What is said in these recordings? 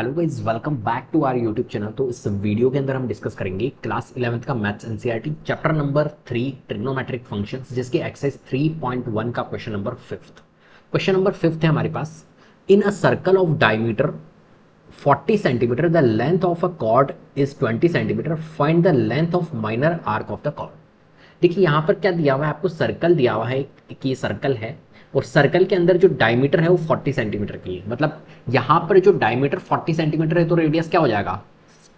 Hello guys, welcome back to our YouTube channel. तो इस video के अंदर हम डिस्कस करेंगे क्लास 11th का maths NCERT chapter number 3 trigonometric functions, जिसके एक्सरसाइज 3.1 का question number 5th। Question number 5th है हमारे पास। In a circle of diameter 40 centimetre the length of a chord is 20 centimetre, find the length of minor arc of the chord. देखिए यहाँ पर क्या दिया हुआ है, आपको सर्कल दिया हुआ है कि ये सर्कल है और सर्कल के अंदर जो डायमीटर है वो 40 सेंटीमीटर की है। मतलब यहाँ पर जो डायमीटर 40 सेंटीमीटर है तो रेडियस क्या हो जाएगा,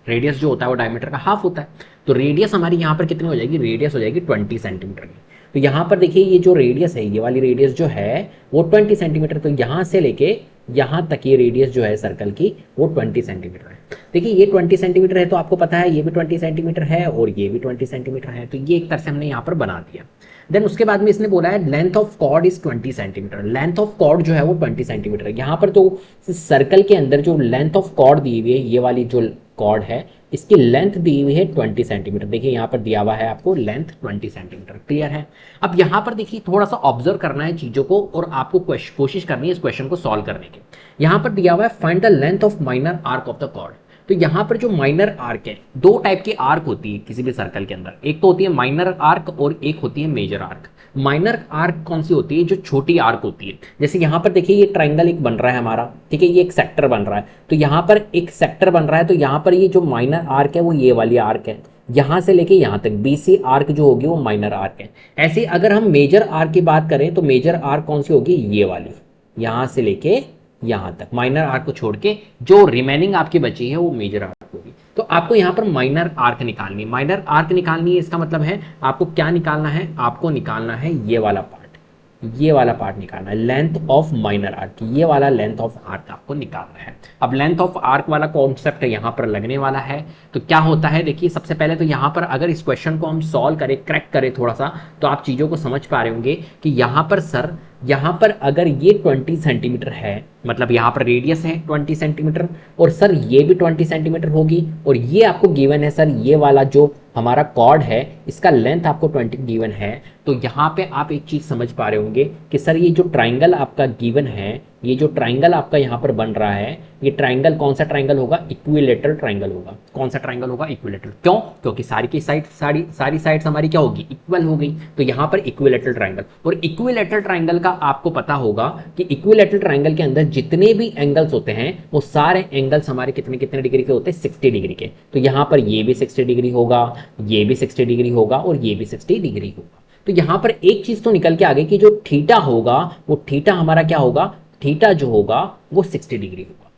रेडियस जो होता है वो डायमीटर का हाफ होता है। तो रेडियस हमारी यहाँ पर कितनी हो जाएगी, रेडियस हो जाएगी 20 सेंटीमीटर की। तो यहाँ पर देखिए ये जो रेडियस है, ये वाली रेडियस जो है वो 20 सेंटीमीटर, तो यहाँ से लेके यहाँ तक ये रेडियस जो है सर्कल की वो 20 सेंटीमीटर है। देखिए ये 20 सेंटीमीटर है तो आपको पता है ये भी 20 सेंटीमीटर है और ये भी 20 सेंटीमीटर है, तो ये एक तरह से हमने यहाँ पर बना दिया। देन उसके बाद में इसने बोला है length of chord is 20 centimetre. Length of chord जो है वो 20 सेंटीमीटर है। यहाँ पर तो सर्कल के अंदर जो लेंथ ऑफ कॉर्ड दी हुई है, ये वाली जो कॉर्ड है इसकी लेंथ दी हुई है 20 सेंटीमीटर। देखिए यहाँ पर दिया हुआ है आपको लेंथ 20 सेंटीमीटर। क्लियर है। अब यहाँ पर देखिए थोड़ा सा ऑब्जर्व करना है चीजों को और आपको कोशिश करनी है इस क्वेश्चन को सॉल्व करने की। यहाँ पर दिया हुआ है find the length of minor arc of the chord. तो यहाँ पर जो माइनर आर्क है, दो टाइप की आर्क होती है किसी भी सर्कल के अंदर, एक तो होती है माइनर आर्क और एक होती है मेजर आर्क। माइनर आर्क कौन सी होती है, जो छोटी आर्क होती है। जैसे यहाँ पर देखिए ये ट्राइंगल एक बन रहा है हमारा, ठीक है, ये एक सेक्टर बन रहा है, तो यहाँ पर एक सेक्टर बन रहा है, तो यहाँ पर ये जो माइनर आर्क है वो ये वाली आर्क है, यहां से लेके यहां तक बीसी आर्क जो होगी वो माइनर आर्क है। ऐसे अगर हम मेजर आर्क की बात करें तो मेजर आर्क कौन सी होगी, ये वाली, यहां से लेके यहां तक। माइनर आर्क को छोड़ के जो रिमेनिंग आपकी बची है वो मेजर आर्क होगी। तो आपको यहां पर माइनर आर्क निकालनी है। माइनर आर्क निकालनी है, इसका मतलब है आपको क्या निकालना है, आपको निकालना है ये वाला पार्ट, ये वाला पार्ट निकालना है, लेंथ ऑफ माइनर आर्क, ये वाला लेंथ ऑफ आर्क आपको निकालना है। अब लेंथ ऑफ आर्क वाला कॉन्सेप्ट यहां पर लगने वाला है। तो क्या होता है, देखिए सबसे पहले तो यहां पर अगर इस क्वेश्चन को हम सॉल्व करें, क्रैक करें थोड़ा सा, तो आप चीजों को समझ पा रहे होंगे कि यहां पर सर, यहां पर अगर ये 20 सेंटीमीटर है, मतलब यहां पर रेडियस है 20 सेंटीमीटर और सर ये भी 20 सेंटीमीटर होगी, और ये आपको गिवन है सर, ये वाला जो हमारा कॉर्ड है इसका लेंथ आपको 20 गिवन है। तो यहाँ पे आप एक चीज समझ पा रहे होंगे कि सर ये जो ट्राइंगल आपका गिवन है, ये जो ट्राइंगल आपका यहाँ पर बन रहा है, ये ट्राइंगल कौन सा ट्राइंगल होगा, इक्विलेटरल ट्राइंगल होगा। कौन सा ट्राइंगल होगा, इक्विलेटरल। क्यों, क्योंकि सारी की साइड सारी साइड्स हमारी क्या होगी, इक्वल हो गई। तो यहाँ पर इक्विलेटरल ट्राइंगल, और इक्विलेटरल ट्राइंगल का आपको पता होगा कि इक्विलेटरल ट्राइंगल के अंदर जितने भी एंगल्स होते हैं वो सारे एंगल्स हमारे कितने कितने डिग्री के होते हैं, 60 डिग्री के। तो यहाँ पर ये भी 60 डिग्री होगा, ये भी 60 डिग्री होगा और ये भी 60 डिग्री होगा। तो यहां पर एक चीज तो निकल के आ गई कि जो थीटा होगा वो थीटा हमारा क्या होगा, थीटा जो होगा वो 60 डिग्री होगा।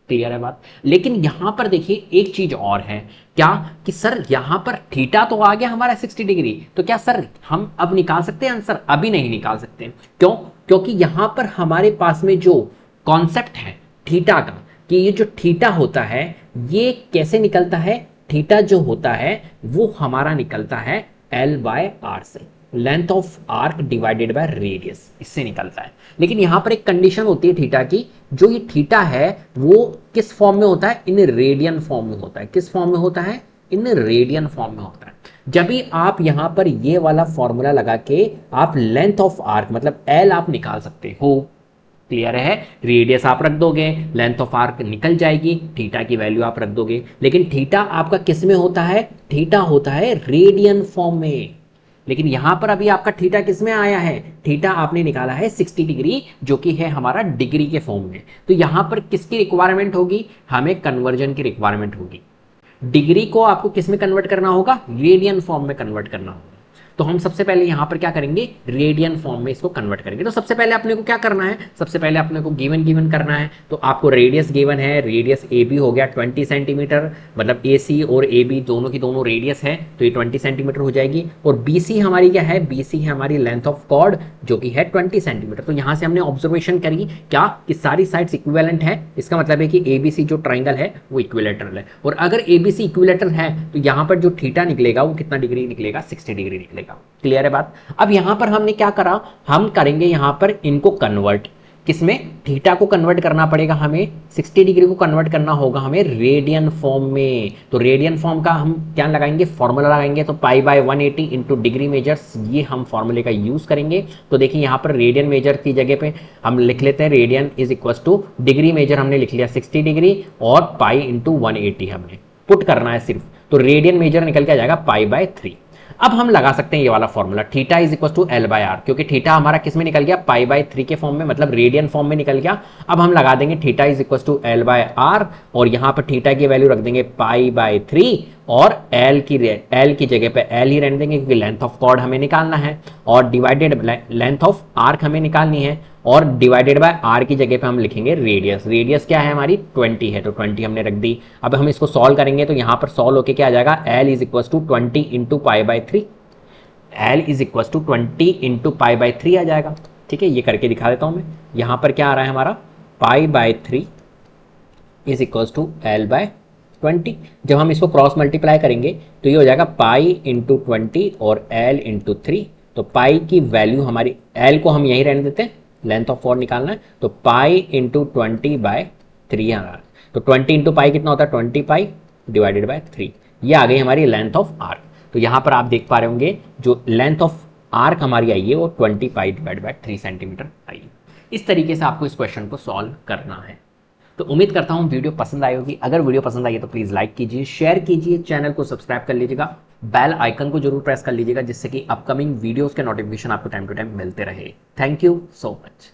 क्लियर है बात। लेकिन यहां पर देखिए एक चीज और है, क्या कि सर यहां पर थीटा तो आ गया हमारा 60 डिग्री, तो क्या सर हम अब निकाल सकते हैं आंसर, अभी नहीं निकाल सकते। क्यों, क्योंकि यहां पर हमारे पास में जो कॉन्सेप्ट है थीटा का, कि ये जो थीटा होता है ये कैसे निकलता है, थीटा जो होता है वो हमारा निकलता है L/R से, length of arc divided by radius, इससे निकलता है। लेकिन यहां पर एक कंडीशन होती है थीटा की, जो ये थीटा है वो किस फॉर्म में होता है, इन रेडियन फॉर्म में होता है। किस फॉर्म में होता है, इन रेडियन फॉर्म में होता है। जब भी आप यहां पर ये वाला फॉर्मूला लगा के आप लेंथ ऑफ आर्क मतलब L आप निकाल सकते हो। क्लियर है। रेडियस आप रख दोगे, लेंथ ऑफ आर्क निकल जाएगी, थीटा की वैल्यू आप रख दोगे। लेकिन थीटा आपका किस में होता है, थीटा होता है रेडियन फॉर्म में। लेकिन यहां पर अभी आपका थीटा किस में आया है, थीटा आपने निकाला है 60 डिग्री, जो कि है हमारा डिग्री के फॉर्म में। तो यहां पर किसकी रिक्वायरमेंट होगी, हमें कन्वर्जन की रिक्वायरमेंट होगी। डिग्री को आपको किस में कन्वर्ट करना होगा, रेडियन फॉर्म में कन्वर्ट करना होगा। तो हम सबसे पहले यहां पर क्या करेंगे, रेडियन फॉर्म में इसको कन्वर्ट करेंगे। तो सबसे पहले अपने को क्या करना है, सबसे पहले अपने को गिवन करना है। तो आपको रेडियस गिवन है, रेडियस ए बी हो गया 20 सेंटीमीटर, मतलब ए सी और ए बी दोनों की दोनों रेडियस है, तो ये 20 सेंटीमीटर हो जाएगी। और बी सी हमारी क्या है, बी सी है हमारी लेंथ ऑफ कॉर्ड, जो कि है 20 सेंटीमीटर। तो यहां से हमने ऑब्जर्वेशन करी क्या, कि सारी साइड्स इक्विवेलेंट है, इसका मतलब है कि ए बी सी जो ट्राइंगल है वो इक्विलेटरल है। और अगर ए बी सी इक्विलेटरल है तो यहां पर जो थीटा निकलेगा वो कितना डिग्री निकलेगा, 60 डिग्री निकलेगा। क्लियर है बात। अब यहां पर हमने क्या करा, हम करेंगे यहां पर इनको कन्वर्ट। किसमें, थीटा को कन्वर्ट करना पड़ेगा हमें, 60 डिग्री को कन्वर्ट करना होगा हमें रेडियन फॉर्म में। तो रेडियन फॉर्म का हम क्या लगाएंगे, फॉर्मूला लगाएंगे, तो pi by 180 into degree measures, ये हम फॉर्मूले का यूज करेंगे। तो देखिए यहाँ पर रेडियन मेजर की जगह पे हम लिख लेते हैं radian is equal to degree measure हमने लिख लिया 60 डिग्री और पाई इंटू 180 हमने पुट करना है सिर्फ, तो रेडियन मेजर निकल के आ जाएगा पाई बाय 3। अब हम लगा सकते हैं ये वाला formula, theta is equal to L by r, क्योंकि थीटा हमारा किस में निकल गया, पाई बाय 3 के फॉर्म में, मतलब रेडियन फॉर्म में निकल गया। अब हम लगा देंगे theta is equal to L by R, और यहां पर थीटा की वैल्यू रख देंगे पाई बाय 3 और एल की जगह पे एल ही रहने देंगे, क्योंकि लेंथ ऑफ कॉर्ड हमें निकालना है, और डिवाइडेड लेंथ ऑफ आर्क हमें निकालनी है, और डिवाइडेड बाय आर की जगह पे हम लिखेंगे रेडियस। रेडियस क्या है हमारी, 20 है, तो 20 हमने रख दी। अब हम इसको सॉल्व करेंगे तो यहां पर सॉल्व होके क्या आ जाएगा, L is equal to 20 into pi by 3, L is equal to 20 into pi by 3 आ जाएगा। ठीक है, ये करके दिखा देता हूं मैं। यहां पर क्या आ रहा है हमारा, pi by 3 is equal to L by 20। जब हम इसको क्रॉस मल्टीप्लाई करेंगे तो ये हो जाएगा पाई इंटू 20 और एल इंटू 3। तो पाई की वैल्यू हमारी, एल को हम यहीं रहने देते हैं, लेंथ ऑफ कॉर्ड निकालना है, तो पाई इंटू 20 बाय 3 आ रहा है। तो 20 इंटू पाई कितना होता है, 20 पाई डिवाइडेड बाय 3। ये आ गई हमारी लेंथ ऑफ आर्क। तो यहां पर आप देख पा रहे होंगे जो लेंथ ऑफ आर्क हमारी आई है वो 20 पाई डिवाइड बाय 3 सेंटीमीटर आई है। इस तरीके से आपको इस क्वेश्चन को सॉल्व करना है। तो उम्मीद करता हूं वीडियो पसंद आई होगी। अगर वीडियो पसंद आई है तो प्लीज लाइक कीजिए, शेयर कीजिए, चैनल को सब्सक्राइब कर लीजिएगा, बेल आइकन को जरूर प्रेस कर लीजिएगा, जिससे कि अपकमिंग वीडियोस के नोटिफिकेशन आपको टाइम टू टाइम मिलते रहे। Thank you so much.